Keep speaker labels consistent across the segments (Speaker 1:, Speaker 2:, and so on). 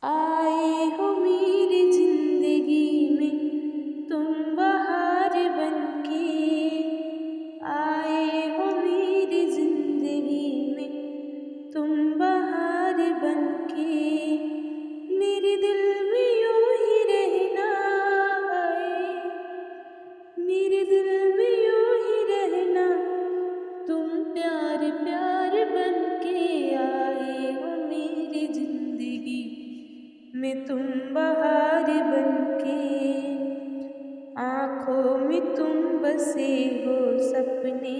Speaker 1: आए हो मेरी जिंदगी में तुम बहार बनके। आए हो मेरी जिंदगी में तुम बहार बनके। मेरे दिल में यूं ही रहना है, मेरे दिल में यूं ही रहना। तुम प्यार प्यार बनके आए हो मेरी जिंदगी में तुम बहार बनके। आँखों में तुम बसे हो सपने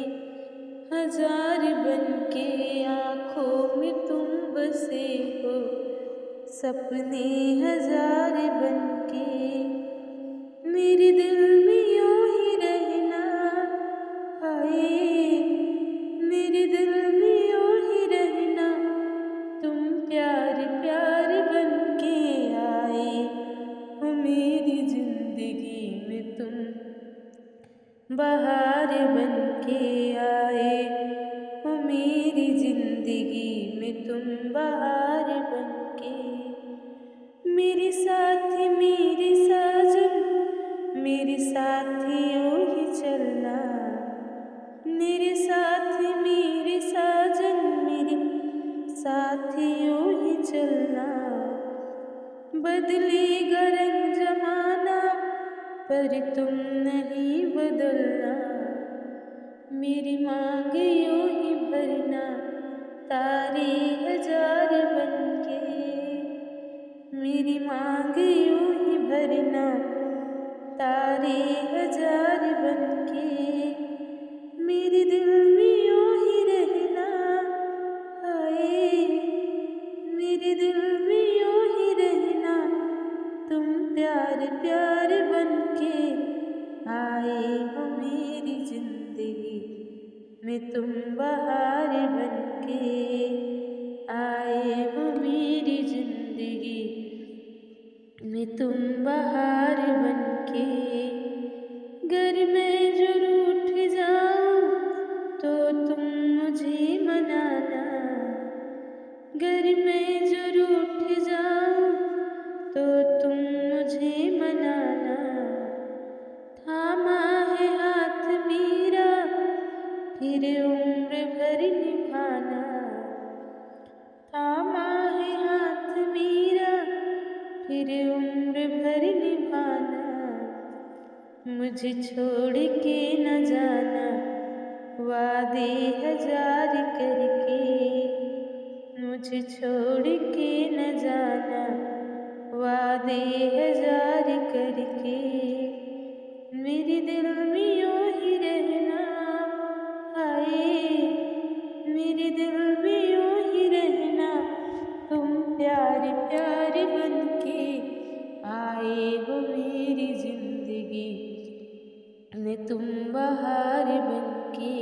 Speaker 1: हजार बनके। आँखों में तुम बसे हो सपने हजार बनके। मेरे दिल में यूं ही रहना है, मेरे दिल में यूं ही रहना। तुम प्यार प्यार बनके आए हो मेरी जिंदगी में तुम बहार बनके। आए हो मेरी जिंदगी में तुम बहार बनके। मेरे साथी मेरे साजन मेरे साथी यूं ही चलना। मेरे साथी मेरे साजन मेरे साथी यूं ही चलना। बदलेगा रंग जमाना पर तुम नहीं बदलना। मेरी मांग यूं ही भरना तारे हजार बनके। मेरी मांग यूं ही भरना तारे हजार बनके। मेरे दिल में यूं ही रहना है, मेरे दिल में यूं ही रहना। तुम प्यार प्यार बनके आए हो मेरी जिंदगी में तुम बहार बनके। आए हो मेरी जिंदगी में तुम बहार बनके। घर में जो रूठ जाऊं तो तुम मुझे मनाना। घर में जो रूठ जाऊं तो तुम मुझे मनाना। थामा है हाथ मेरा फिर उम्र भर निभाना। थामा है हाथ मेरा फिर उम्र भर निभाना। मुझे छोड़ के न जाना वादे हजार करके। मुझे छोड़ के न जाना वादे हजार करके। मेरे दिल में यूं ही रहना है, मेरे दिल में यूं ही रहना। तुम प्यार प्यार बनके आए हो मेरी जिंदगी में तुम बहार बनके।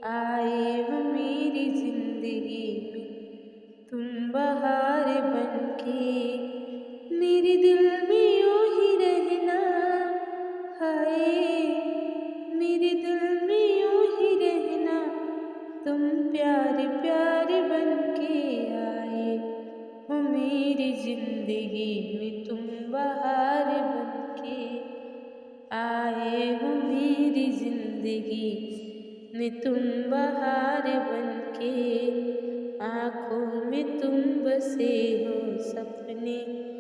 Speaker 1: आए हो मेरी जिंदगी में तुम बहार बनके। मेरे दिल में यूं ही रहना है, मेरे दिल में यूं ही रहना। तुम प्यार प्यार बनके आए हो मेरी जिंदगी में तुम बहार बनके। आए हो मेरी जिंदगी में तुम बहार बनके। आँखों में तुम बसे हो सपने